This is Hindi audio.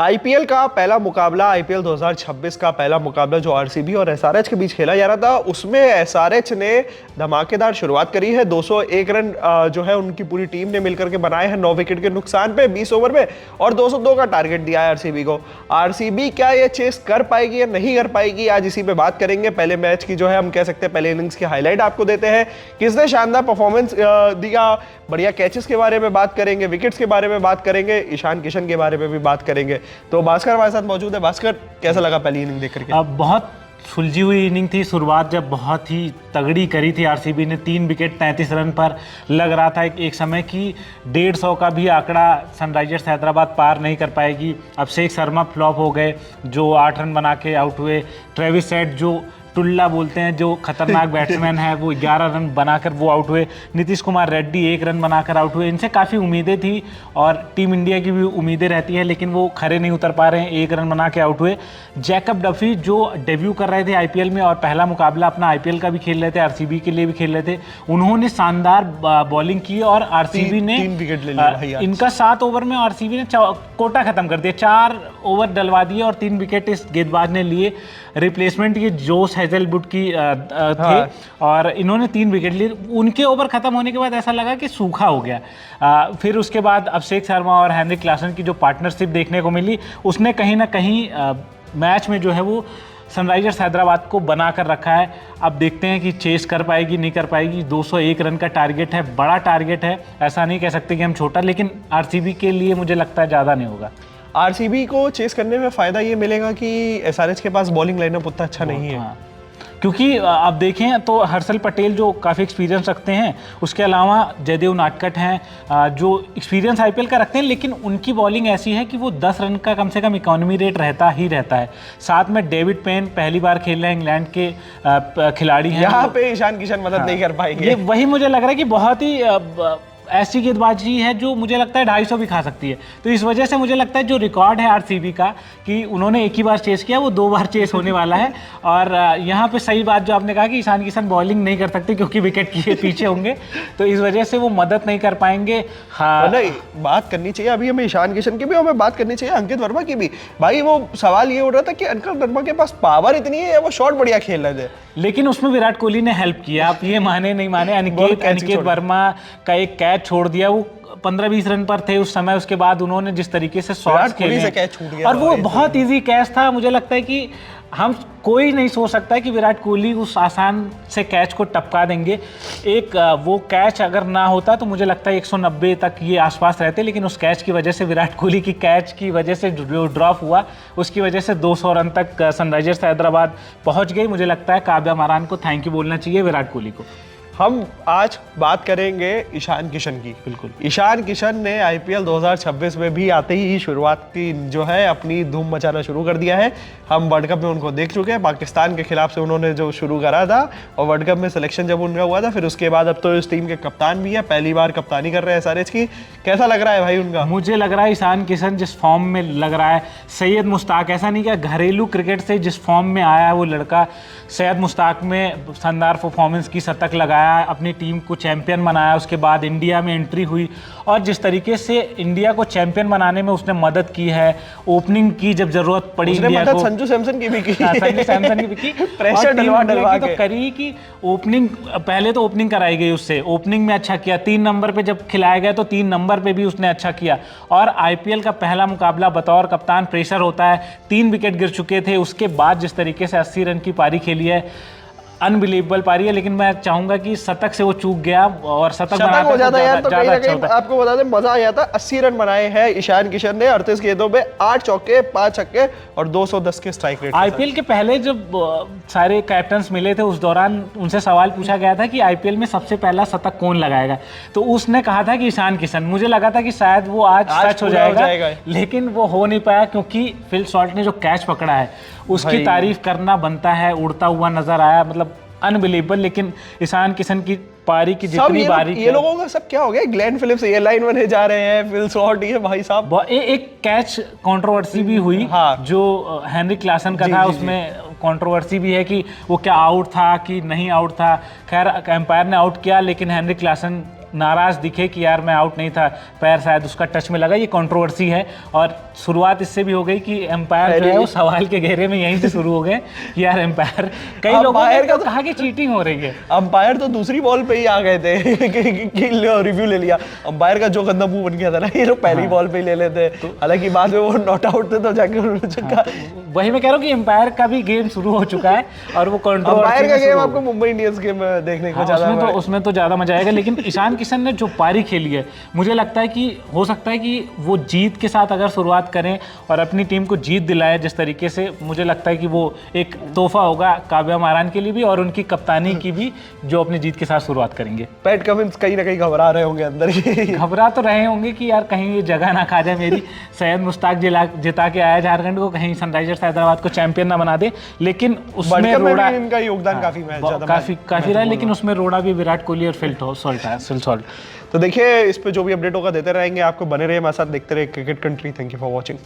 आईपीएल का पहला मुकाबला, आईपीएल 2026 का पहला मुकाबला जो आरसीबी और एसआरएच के बीच खेला जा रहा था, उसमें एसआरएच ने धमाकेदार शुरुआत करी है। 201 रन जो है उनकी पूरी टीम ने मिलकर के बनाए हैं 9 विकेट के नुकसान पे 20 ओवर में, और 202 का टारगेट दिया है आरसीबी को। आरसीबी क्या ये चेस कर पाएगी या नहीं कर पाएगी, आज इसी पे बात करेंगे। पहले मैच की जो है हम कह सकते हैं पहले इनिंग्स की हाईलाइट आपको देते हैं, किसने शानदार परफॉर्मेंस दिया, बढ़िया कैचेस के बारे में बात करेंगे, विकेट्स के बारे में बात करेंगे, ईशान किशन के बारे में भी बात करेंगे। तो भास्कर हमारे साथ मौजूद है। भास्कर, कैसा लगा पहली इनिंग देख करके? अब बहुत सुलझी हुई इनिंग थी। शुरुआत जब बहुत ही तगड़ी करी थी आरसीबी ने, 3 विकेट 33 रन पर, लग रहा था एक समय कि 150 का भी आंकड़ा सनराइजर्स हैदराबाद पार नहीं कर पाएगी। अभिषेक शर्मा फ्लॉप हो गए जो 8 रन बना के आउट हुए। ट्रेविस हेड जो टुल्ला बोलते हैं, जो खतरनाक बैट्समैन है, वो 11 रन बनाकर वो आउट हुए। नीतीश कुमार रेड्डी 1 रन बनाकर आउट हुए। इनसे काफ़ी उम्मीदें थी और टीम इंडिया की भी उम्मीदें रहती है, लेकिन वो खरे नहीं उतर पा रहे हैं, 1 रन बना के आउट हुए। जैकब डफी जो डेब्यू कर रहे थे आईपीएल में और पहला मुकाबला अपना आईपीएल का भी खेल रहे थे, आरसीबी के लिए भी खेल रहे थे, उन्होंने शानदार बॉलिंग की और आरसीबी ने 3 विकेट ले लिया। इनका 7 ओवर में आरसीबी ने कोटा खत्म कर दिया, 4 ओवर डलवा दिए और 3 विकेट इस गेंदबाज ने लिए। रिप्लेसमेंट ये जोश हेजलवुड की थे और इन्होंने 3 विकेट लिए। उनके ओवर खत्म होने के बाद ऐसा लगा कि सूखा हो गया। फिर उसके बाद अभिषेक शर्मा और हेनरिक क्लासन की जो पार्टनरशिप देखने को मिली, उसने कहीं ना कहीं मैच में जो है वो सनराइजर्स हैदराबाद को बना कर रखा है। अब देखते हैं कि चेस कर पाएगी नहीं कर पाएगी। 201 रन का टारगेट है, बड़ा टारगेट है, ऐसा नहीं कह सकते कि हम छोटा, लेकिन आरसीबी के लिए मुझे लगता है ज़्यादा नहीं होगा। आरसीबी को चेस करने में फायदा ये मिलेगा कि एसआरएच के पास बॉलिंग लाइनअप उतना अच्छा नहीं है। हाँ। क्योंकि आप देखें तो हर्षल पटेल जो काफ़ी एक्सपीरियंस रखते हैं, उसके अलावा जयदेव नाटकट हैं जो एक्सपीरियंस आईपीएल का रखते हैं, लेकिन उनकी बॉलिंग ऐसी है कि वो 10 रन का कम से कम इकोनॉमी रेट रहता ही रहता है। साथ में डेविड पेन पहली बार खेल रहे हैं, इंग्लैंड के खिलाड़ी हैं। यहाँ पे ईशान किशन मदद नहीं कर पाएंगे। वही मुझे लग रहा है कि बहुत ही ऐसी गेंदबाजी है जो मुझे लगता है 250 भी खा सकती है। तो इस वजह से मुझे लगता है जो रिकॉर्ड है आरसीबी का कि उन्होंने एक ही बार चेस किया, वो 2 बार चेस होने वाला है। और यहाँ पे सही बात जो आपने कहा कि ईशान किशन बॉलिंग नहीं कर सकते क्योंकि विकेट के पीछे होंगे, तो इस वजह से वो मदद नहीं कर पाएंगे। हाँ, नहीं, बात करनी चाहिए अभी हमें ईशान किशन की भी, हमें बात करनी चाहिए अंकित वर्मा की भी। भाई वो सवाल ये उठ रहा था कि अंकित वर्मा के पास पावर इतनी है या वो शॉट बढ़िया खेल रहे थे, लेकिन उसमें विराट कोहली ने हेल्प किया। आप ये माने नहीं माने, अनिकेत वर्मा का एक कैच छोड़ दिया, वो 15-20 रन पर थे उस समय। उसके बाद उन्होंने जिस तरीके से शॉट्स खेले और वो बहुत इजी कैच था। मुझे लगता है कि हम कोई नहीं सोच सकता है कि विराट कोहली उस आसान से कैच को टपका देंगे। एक वो कैच अगर ना होता तो मुझे लगता है 190 तक ये आसपास रहते, लेकिन उस कैच की वजह से, विराट कोहली की कैच की वजह से जो ड्रॉप हुआ, उसकी वजह से 200 रन तक सनराइजर्स हैदराबाद पहुंच गई। मुझे लगता है काव्या मारान को थैंक यू बोलना चाहिए विराट कोहली को। हम आज बात करेंगे ईशान किशन की। बिल्कुल, ईशान किशन ने आईपीएल 2026 में भी आते ही शुरुआत की जो है अपनी धूम मचाना शुरू कर दिया है। हम वर्ल्ड कप में उनको देख चुके हैं, पाकिस्तान के खिलाफ से उन्होंने जो शुरू करा था और वर्ल्ड कप में सिलेक्शन जब उनका हुआ था, फिर उसके बाद अब तो इस टीम के कप्तान भी है, पहली बार कप्तानी कर रहे हैं एसआरएच की। कैसा लग रहा है भाई उनका? मुझे लग रहा है ईशान किशन जिस फॉर्म में लग रहा है, सैयद मुश्ताक, ऐसा नहीं कि घरेलू क्रिकेट से जिस फॉर्म में आया है वो लड़का, सैयद मुश्ताक में शानदार परफॉर्मेंस की, शतक लगाया, अपनी टीम को चैंपियन बनाया, उसके बाद इंडिया में एंट्री हुई और जिस तरीके से इंडिया को चैंपियन बनाने में उसने मदद की है, ओपनिंग की जब जरूरत पड़ी इंडिया को, संजू सैमसन की भी की, संजू सैमसन की भी की, प्रेशर डलवा तो करी कि ओपनिंग, पहले तो ओपनिंग कराई गई उससे, ओपनिंग में अच्छा किया, 3 नंबर पे जब खिलाया गया तो 3 नंबर पे भी उसने अच्छा किया। और आईपीएल का पहला मुकाबला बतौर कप्तान, प्रेशर होता है, 3 विकेट गिर चुके थे, उसके बाद जिस तरीके से 80 रन की पारी खेली है, अनबिलीवेबल पारी है। लेकिन मैं चाहूंगा कि शतक से वो चूक गया और शतक हो जाता यार, तो कहीं ना कहीं आपको बता दें मजा आ जाता। 80 रन बनाए हैं ईशान किशन ने 38 गेंदों पे, 8 चौके, 5 छक्के और 210 के स्ट्राइक रेट। आईपीएल के पहले जब सारे कैप्टन्स मिले थे उस दौरान उनसे सवाल पूछा गया था कि आईपीएल में सबसे पहला शतक कौन लगाएगा, तो उसने कहा था कि ईशान किशन। मुझे लगा था कि शायद वो आज सच हो जाएगा, लेकिन वो हो नहीं पाया क्योंकि फिल शॉर्ट ने जो कैच पकड़ा है उसकी तारीफ करना बनता है, उड़ता हुआ नजर आया, मतलब अनबिलीवेबल। लेकिन ईशान किशन की पारी की जितनी बारी, ये लोगों का सब क्या हो गया, ग्लेन फिलिप्स ये लाइन बने जा रहे हैं, फिल शॉर्ट ये भाई साहब। एक कैच कंट्रोवर्सी भी हुई, हाँ, जो हेनरिक क्लासन का था, उसमें कंट्रोवर्सी भी है कि वो क्या आउट था कि नहीं आउट था। खैर एम्पायर ने आउट किया, लेकिन हेनरिक क्लासन नाराज दिखे कि यार मैं आउट नहीं था, पैर शायद उसका टच में लगा, ये कंट्रोवर्सी है। और शुरुआत इससे भी हो गई कि एम्पायर जो है वो सवाल के घेरे में यहीं से शुरू हो गए कि यार एम्पायर, कई लोगों ने तो कहा कि चीटिंग हो रही है। अंपायर तो दूसरी बॉल पे ही आ गए थे कि रिव्यू ले लिया। अंपायर का जो गंदा मुंह बन गया था ना, ये लोग पहली बॉल पे ही ले लेते। हालांकि बाद में वो नॉट आउट थे तो जाके उन्होंने चक्का। वही मैं कह रहा हूँ कि एम्पायर का भी गेम शुरू हो चुका है और वो अंपायर का गेम आपको मुंबई इंडियंस गेम देखने को ज्यादा उसमें तो ज़्यादा मजा आएगा। लेकिन ईशान किशन ने जो पारी खेली है, मुझे लगता है कि हो सकता है कि वो जीत के साथ अगर शुरुआत करें और अपनी टीम को जीत दिलाए जिस तरीके से, मुझे लगता है कि वो एक तोहफा होगा काव्या मारान के लिए भी और उनकी कप्तानी की भी, जो अपनी जीत के साथ शुरुआत करेंगे। पैट कमिंस कहीं ना कहीं घबरा रहे होंगे अंदर ही। घबरा तो रहे होंगे कि यार कहीं ये जगह ना खा जाए मेरी, सैयद मुश्ताक जिता के आया झारखंड को, कहीं सनराइजर्स हैदराबाद को चैंपियन ना बना दे। लेकिन उसमें रोड़ा, इनका योगदान काफी रहा है, लेकिन उसमें रोड़ा भी विराट कोहली और फिल सॉल्ट। तो देखिए, इस पे जो भी अपडेट होगा देते रहेंगे, आपको बने रहे हमारे साथ, देखते रहे cricket country. Thank you for watching.